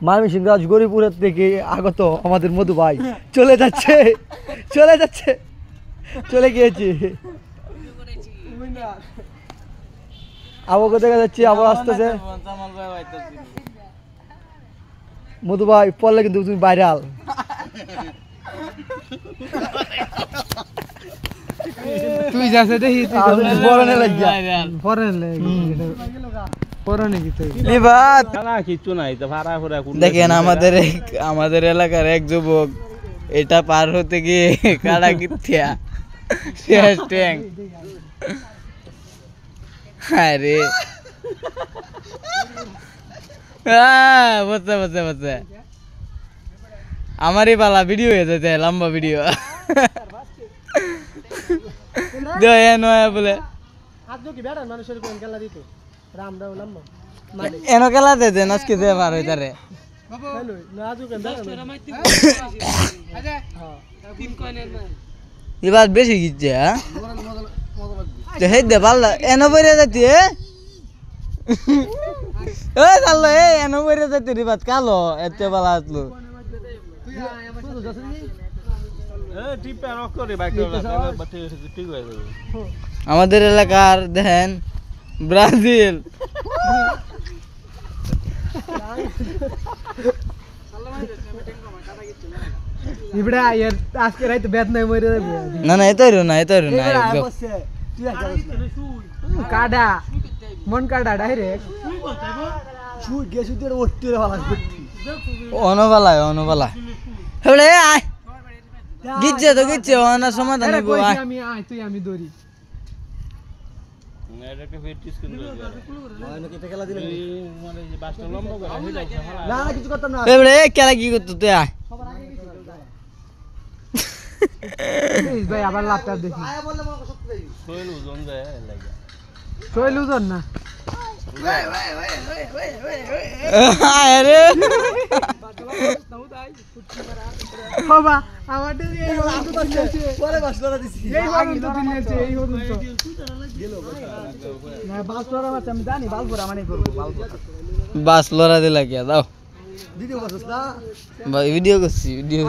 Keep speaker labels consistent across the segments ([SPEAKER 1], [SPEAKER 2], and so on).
[SPEAKER 1] ময়মনসিংহ গরিপুরের থেকে আগত আমাদের মধু ভাই চলে যাচ্ছে চলে গিয়েছে আবহাওয়া দেখা যাচ্ছে আবার আসতেছে মধু ভাই পড়লে কিন্তু তুমি ভাইরাল
[SPEAKER 2] তুই যাচ্ছে দেখি
[SPEAKER 1] পরনে লাগিয়া
[SPEAKER 3] দেখেন আমাদের এলাকার এক যুবক এটা পার হতে গিয়ে কাড়া কিথিয়া শেষ ট্যাং আরে বসে আমারই পালা ভিডিও হয়ে যেতে লম্বা ভিডিও বলে এনো খেলা দে নাচকে দে পার হই তারে এবার বেশি গিচ্ছে হ্যাঁ দে পাল্লা এনো বইরে যাচ্ছি এনো বইরে যাচ্ছি রে বাদ কালো এত বেলা আসলো আমাদের এলাকার দেখেন ব্রাজিল
[SPEAKER 2] আজকে রাইতে ব্যাট নাই মরে
[SPEAKER 3] না এতই না
[SPEAKER 2] কাডা মন কাডা ডাইরেক্ট
[SPEAKER 3] অনবালা হেবলে আয় গিচ্ছে অনা সমাধান হইবো
[SPEAKER 2] আমি দৌড়ি
[SPEAKER 3] খেলা কি করতো তুই আয়
[SPEAKER 2] ভাই আবার লাভটা দেখি শৈল ওজন না বাবা আমার
[SPEAKER 3] বাস লড়া দিলা কে দাও ভিডিও করছি ভিডিও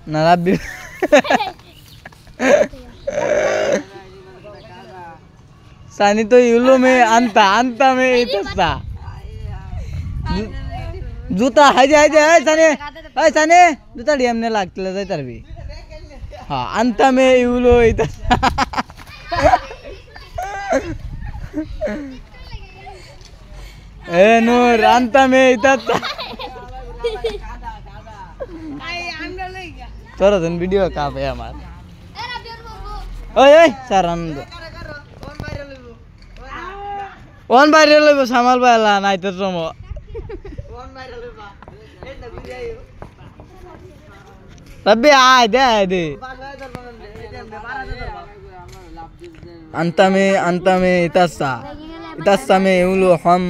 [SPEAKER 3] না রাব্বি सानी तो यूलो में अंता में इतना जूता है साने जूता डीएम ने लागते ले तर भी हाँ अंता में यूलो इतना ए नूर अंता में इतना तोरा दिन वीडियो कहाँ पे हमार ओए सारंद वन भाइरल लइबो सामाल बाला नाइतर समो वन भाइरल लइबो एटा भिडियो तबे आय दे अंत में इतसा में उलो हम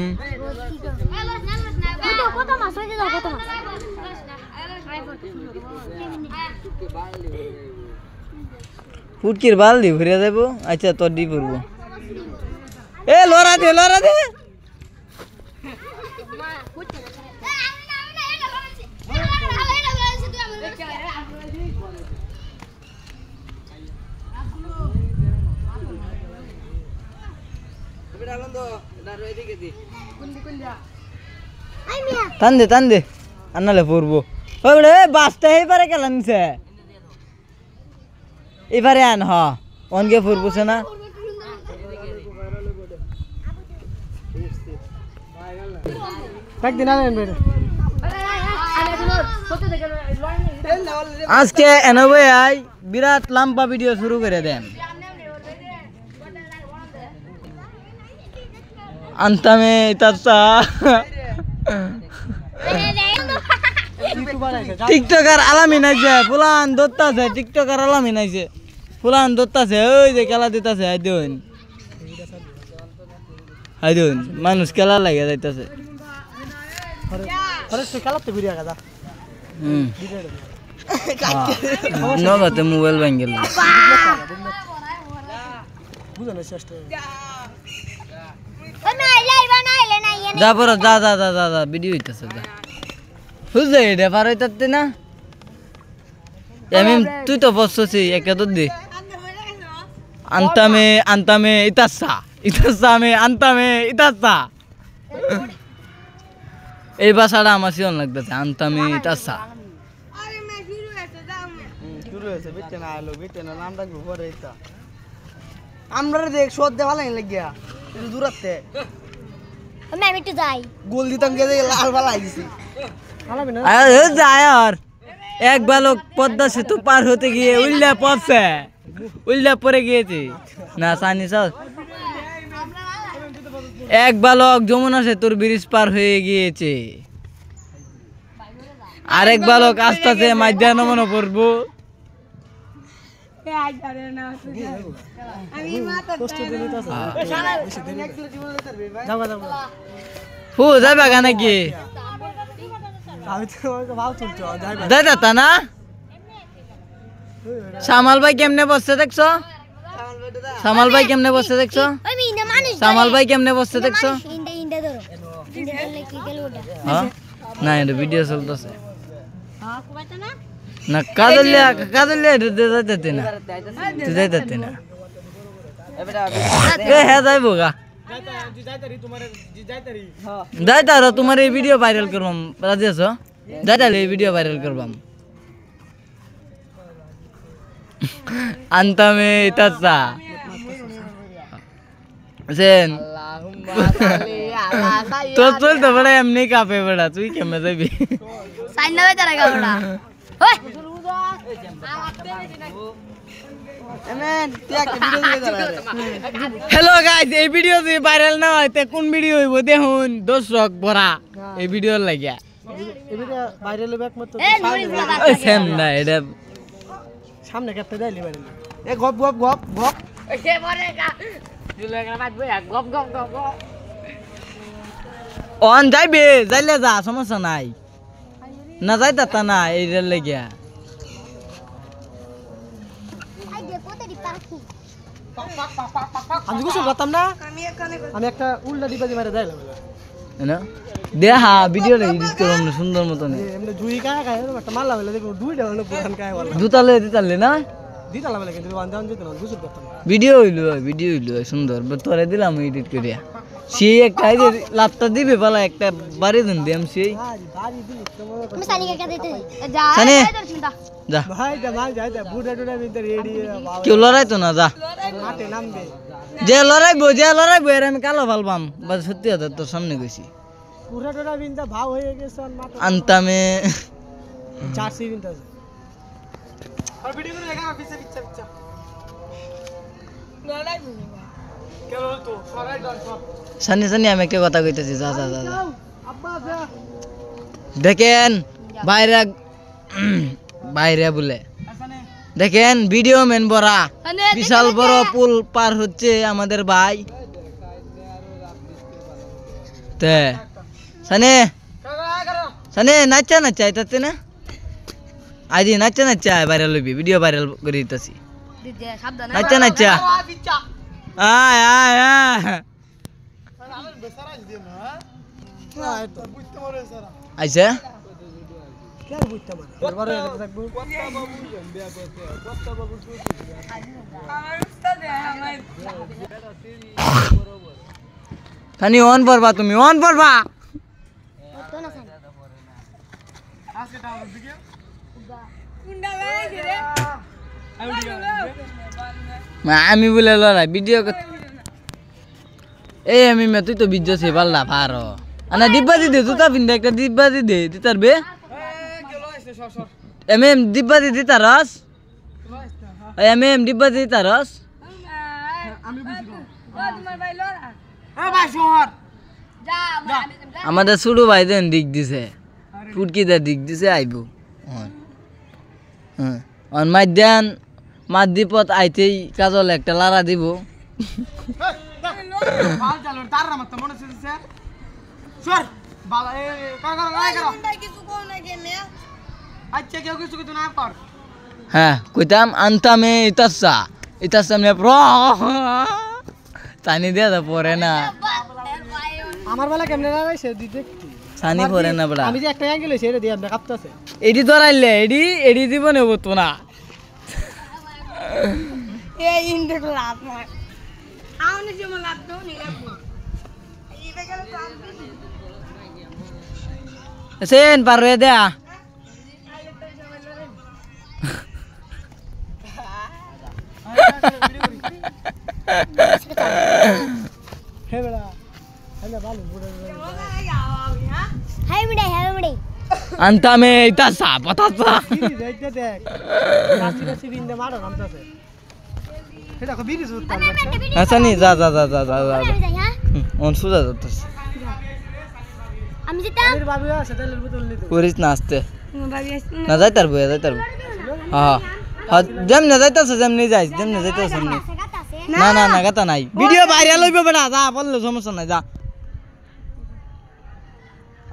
[SPEAKER 3] फुटकिर बाल दी भरिया देबो अच्छा तो दी परबो ए लोरा दे तान दे अन्नाले पड़बो ओरे बासटा हे पारे केलानছে এবারে আন হ অনকে পড়বছে না আজকে এনবে আই বিরাট লম্বা ভিডিও শুরু করে দেন अंतमे तत्सा टिकटकर आलामी नाइছে ফুলান দত্তাছে টিকটকার আলামি নাইছে ফুলান দত্তাছে ওই যে খেলা দিতাছে আইদুন মানুষ খেলা লাগে যাইতাছে
[SPEAKER 1] আরে সে খেলাতে ভিডিও কাদা
[SPEAKER 3] নবাতে মোবাইল ভাঙ গেল
[SPEAKER 2] বুঝানোর চেষ্টা
[SPEAKER 3] যা পড়ো যা যা যা যা যা ভিডিও হইতেছে যা বুঝলে এটা পার হইতে না আমি তুই তো বসছিস একটা তো দে আন্তামে ইতাসা আন্তামে ইতাসা এই ভাষাটা আমার শিওর লাগতেছে আন্তামে ইতাসা
[SPEAKER 1] শুরু হয়েছে বিটে না আলো বিটে না নাম ডাকবো পরে এটা আমরা দেখ শোধ দে ভালো লাগিয়া একটু দূরাতে
[SPEAKER 4] আমি একটু যাই
[SPEAKER 1] গোল দিতাম গিয়ে লাল ভালো লাগিছি
[SPEAKER 3] যায় আর এক বালক পদ্মা সেতু পার হতে গিয়ে উল্লা পড়ে গিয়েছে না সানি এক বালক যমুনা সেতুর ব্রিজ পার হয়ে গিয়েছে আরেক বালক আস্তে আস্তে মাঝখানে মনে পড়বো হু যাইবা গা নাকি যাই দাতা না সামাল ভাই কেমনে বসছে দেখছো সামাল ভাই কেমনে বসছে দেখছো সামাল ভাই কেমনে বসছে দেখছো হ্যাঁ না এটা ভিডিও চলতেছে না কাজলিয়া যাইতে না তুই যাইতে না হ্যাঁ যাইবো গা যাইতার তোমার এই ভিডিও ভাইরাল করবাম রাজি আছো যাইতার এই ভিডিও ভাইরাল করবাম আন্তামে ইতাসা সেন তো চলতে বড় এমনি কাঁপে বড়া তুই কেমনে যাবি
[SPEAKER 4] সাইনা বে তারা গাবড়া ওই
[SPEAKER 3] হ্যালো গাইস এই ভিডিও যদি ভাইরাল না হয় তে কোন ভিডিও হইব দেখুন দর্শক ভরা এই ভিডিও লাগিয়া
[SPEAKER 2] এবারে ভাইরাল হবে একমাত্র
[SPEAKER 4] এ নুরি লাগা
[SPEAKER 3] ওই সেম না এটা
[SPEAKER 2] সামনে ক্যাপটা দাইলি ভাইরাল এ গপ গপ গপ গপ
[SPEAKER 4] এ পরে গা দিলে বাদ বই গপ গপ গপ
[SPEAKER 3] অন যাইবে যাইলে যা সমস্যা নাই না যাইতা না এই লাগিয়া
[SPEAKER 4] আই দে কোতে পাখি
[SPEAKER 2] আমি কিছু করতাম না আমি একটা উল্টা ডিবা দিয়ে মারে দাইলাম
[SPEAKER 3] না দেখা ভিডিও এডিট করলাম না সুন্দর মতন
[SPEAKER 2] এমনি জুই কায়া খায় একটা মারলা বলে দেখো দুইটা হলো পুরান কায়া বলে
[SPEAKER 3] দিতালে না
[SPEAKER 2] দিতালা বলে কিন্তু বান্দান যেত না কিছু করতাম না
[SPEAKER 3] ভিডিও হইলো সুন্দর তোরে দিলাম এডিট করিয়া সেই একটা এই যে লাভটা দিবে পালা একটা বাড়ি দিন দিম সেই
[SPEAKER 2] বাড়ি দিলি তোমার
[SPEAKER 4] আমি সানিকে কে দিতে যা
[SPEAKER 3] সানি যা
[SPEAKER 2] ভাই যা মাল যাই যা বুড়া টুড়া ভিতর রেডি
[SPEAKER 3] কেউ লড়াই তো না যা
[SPEAKER 2] মাঠে নামবে
[SPEAKER 3] যে লড়াইবো এর আমি কালো ফালবাম বা সত্যি কথা তোর সামনে গেছি
[SPEAKER 2] বুড়া টুড়া বিনটা ভাও হয়ে গেছে মাঠে
[SPEAKER 3] আনতামে
[SPEAKER 2] চারশি বিনটা আর ভিডিও করে দেখা পিছে পিছে পিছে লড়াই কেন তো সরাই ডর সব
[SPEAKER 3] সানি আমি একটা কথা কইতেছি যা
[SPEAKER 2] আব্বা যা
[SPEAKER 3] দেখেন বাইরে বলে দেখেন ভিডিও মেন বড়া বিশাল বড় পুল পার হচ্ছে আমাদের ভাই তে সানে নাচা আইতাতে না আইদি নাচা ভাইরাল হইবি ভিডিও ভাইরাল করে দিতেছি
[SPEAKER 4] দিতে সাবধান
[SPEAKER 3] নাচা আয় আইসা
[SPEAKER 2] কেন বুঝতে পারে বড় হয়ে থাকবো
[SPEAKER 3] সানি অন পড়বা তুমি অন পড়বা
[SPEAKER 4] তো না সানি
[SPEAKER 3] আমি বলে লড়াই ভিডিও এই আমি তুই তো বিজ্জছে পাল্লা পারো আনা ডিব্বা দি দে জুতা পিন্দে একটা ডিব্বা দি দে দিতার বে ডিব্বা দি দিতারস ডিব্বা দি দিতারস আমাদের ছোট ভাই দেন দিক দিছে ফুটকিটা দিক দিছে আইব অন মাইদান মাদ্দীপত আইতেই কাজল একটা লারা দিব হ্যাঁ কইতাম আনতামে ইতাসা ইতাসা সানি দিয়া তো পরে না
[SPEAKER 2] আমার বেলা কেমনে লাগাইছে দিতে
[SPEAKER 3] সানি পরে না বড়া
[SPEAKER 2] আমি যে একটা অ্যাঙ্গেল হইছে এটা দিয়ে আমরা কাঁপতাছে
[SPEAKER 3] এডি ধরাইলে এডি জীবনে হতো না
[SPEAKER 1] এই ইন্ডিয়া লাভ মার আউনি যে লাভ দাও নি লাগবো এটা গেল প্রাণ
[SPEAKER 3] সেন পারে দেয়া
[SPEAKER 2] হে বেলা হ্যালো ভালো
[SPEAKER 3] antame ita sa patata
[SPEAKER 2] দেখতে দেখ কাশি কাশি বিন্দে মারো নামতাছে এটা কো বিড়ি জুত
[SPEAKER 3] asani za on suda jatas
[SPEAKER 5] আমি যেটা
[SPEAKER 2] এর বাবু আছে তেলের বোতল নিতে
[SPEAKER 3] puris naste
[SPEAKER 1] ভাবি আসছে
[SPEAKER 3] na jaitar ha ha jemne jaitase jemne jais jemne jaitase jemne na gata nai video viral hoibe beta ja bollo সমস্যা নাই যা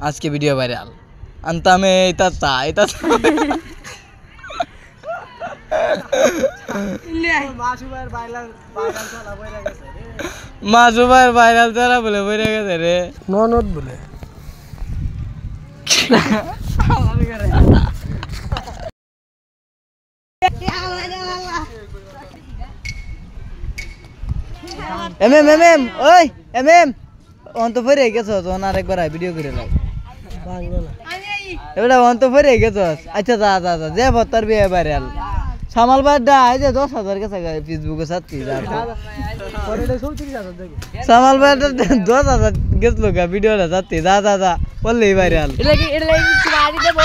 [SPEAKER 3] আজকে ভিডিও ভাইরাল antame ita
[SPEAKER 2] মাসুবার বাইলার বাগান চলা বইরা গেছে রে
[SPEAKER 3] মাসুবার ভাইরাল তারা বলে বইরা গেছে রে
[SPEAKER 2] ননদ বলে
[SPEAKER 3] এমএম ওই এমএম অন তো ফিরে গেছো তো আরেকবার ভিডিও করে লাই
[SPEAKER 2] বাংলা
[SPEAKER 3] এবারে অন তো ফিরে গেছো আচ্ছা যা যে ভত্তার বিয়ে ভাইরাল সামাল বাড্ডা এই যে 10,000 গেছে ফেসবুকে সাথী যা
[SPEAKER 2] পরে এটা সৌচি যাচ্ছে দেখো
[SPEAKER 3] সামাল বাড্ডা 10,000 গেছলো গা ভিডিওটা সাথী যা বললেই ভাইরাল
[SPEAKER 4] এটা লাগি মারি দেব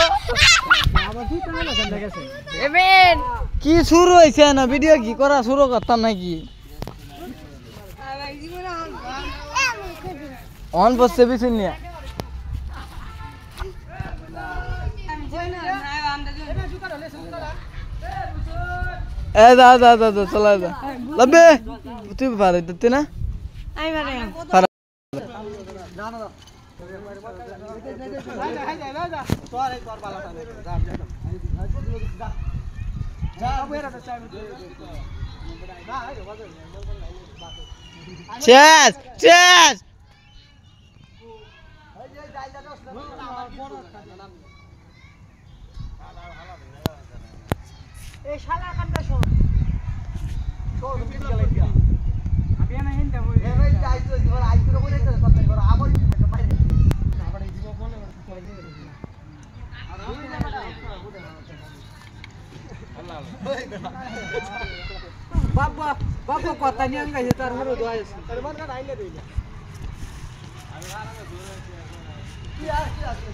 [SPEAKER 2] আবার তুই কেন না কেন গেছে
[SPEAKER 4] এবেন
[SPEAKER 3] কি শুরু হইছে না ভিডিও কি করা শুরু করতাম নাকি অন বসছে বিছুন নিয়া এ দা চলা যা লবে তুই পারে দিতে না
[SPEAKER 1] আমি মানে
[SPEAKER 3] পারা শেষ
[SPEAKER 2] এই শালা কান্দা শো আমি না হিন্দা বই এ ভাই আইতো এবার আইতো বলে তো কথা কর আবার বাইরে আবার দিব বলে বাবা কথা নিয়ে গাইছে তার হলো দোয়া আছে আরে মন কাটা আইলে দেই কি আছে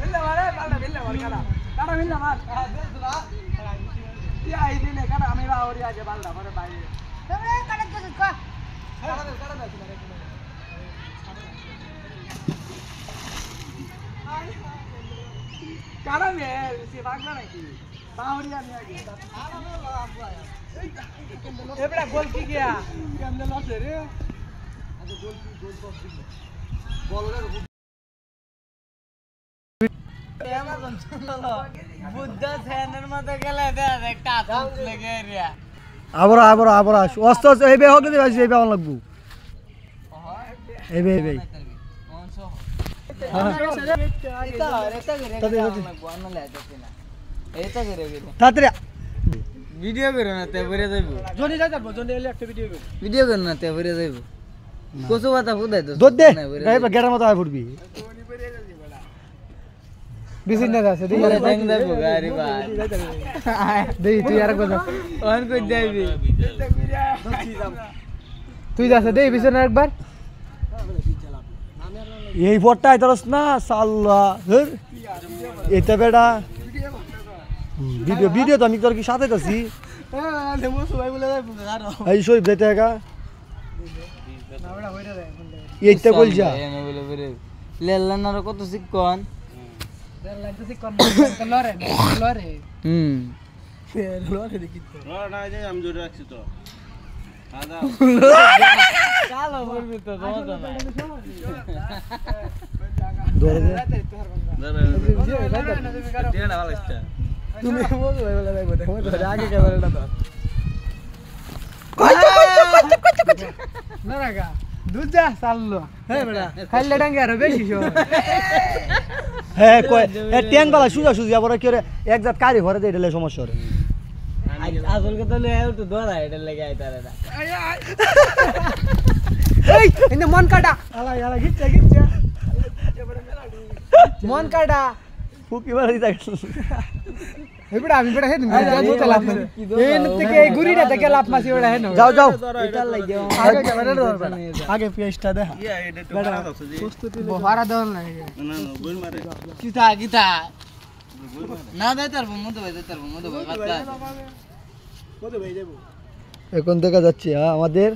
[SPEAKER 2] বিল্লা মারে বালটা বিল্লা মার কাটা বিল্লা মার কি আই দিনে কাটা আমি বাওরি আগে বালটা মারে বাইরে এ কাটা তো কো কাটা কাটা মে সে বাগলা নাকি বাওরি আমি আগে এবড়া গোল কি গিয়া কেমনে লসে রে আগে গোল পাস দিল বল রে
[SPEAKER 3] অ্যামাজন চলো বুদ্ধ সেনের মধ্যে গেলে দেখ একটা আতঙ্ক লেগে রিয়া
[SPEAKER 2] আবার অস্ত এই বে হগলে ভাই এই বে অন লাগবো এই বে তাড়াতাড়ি
[SPEAKER 3] ভিডিও করো না তে ভরে যাইব
[SPEAKER 2] জনি যাই যাবো জনি এলে একটা ভিডিও করি
[SPEAKER 3] ভিডিও করো না তে ভরে যাইব কচু পাতা ফুদাই তো
[SPEAKER 2] দুধ দে গাইবা গেরার মতো আই ফুটবি বিসিন না আছে দেই
[SPEAKER 3] আরে দেখ দেব গাড়ি ভাই
[SPEAKER 2] দেই তুই আরেক কথা
[SPEAKER 3] অন কই যাইবি
[SPEAKER 2] তুই যাস দেই বিসিন আরেকবার এই ফটটাই ধরস না সাল্লাহ ধর এটা বেটা ভিডিও তো আমি তোর কি সাথে আছি এই শরীফ যাইতে একা এইটা বলছা
[SPEAKER 3] লেল্লানার কত শিক্ষণ
[SPEAKER 2] তুমি আগে ক্যামেরাটা না রাখা দুধ যা চাললো হ্যাঁ বেটা খাইলে ডাঙ্গে আরো বেশি শো
[SPEAKER 5] হ্যাঁ কয় ট্যাং বালা সুজা সুজি আবার কি রে এক জাত কারি ভরে দেই দিলে সমস্যা রে
[SPEAKER 3] আসল কথা লই একটু দৌড়া এটা লেগে আইতারে না
[SPEAKER 2] এই ইনে মন কাটা আলা আলা গিচ্ছা গিচ্ছা মন কাটা
[SPEAKER 5] ফুকি বাড়ি যাই
[SPEAKER 2] এবারে আমি বেটা হেন দুধ লাভ না এই থেকে এই গুড়িটা থেকে লাভ মাসি বেটা হেন
[SPEAKER 5] যাও যাও
[SPEAKER 3] এটা লাগে
[SPEAKER 2] আগে ক্যামেরা ধর
[SPEAKER 5] আগে পেস্টটা দে
[SPEAKER 2] বহারা দল না
[SPEAKER 3] কিতা কিতা না দাইতার মতো ভাই দাইতার মতো ভাই
[SPEAKER 5] এখন দেখা যাচ্ছে আমাদের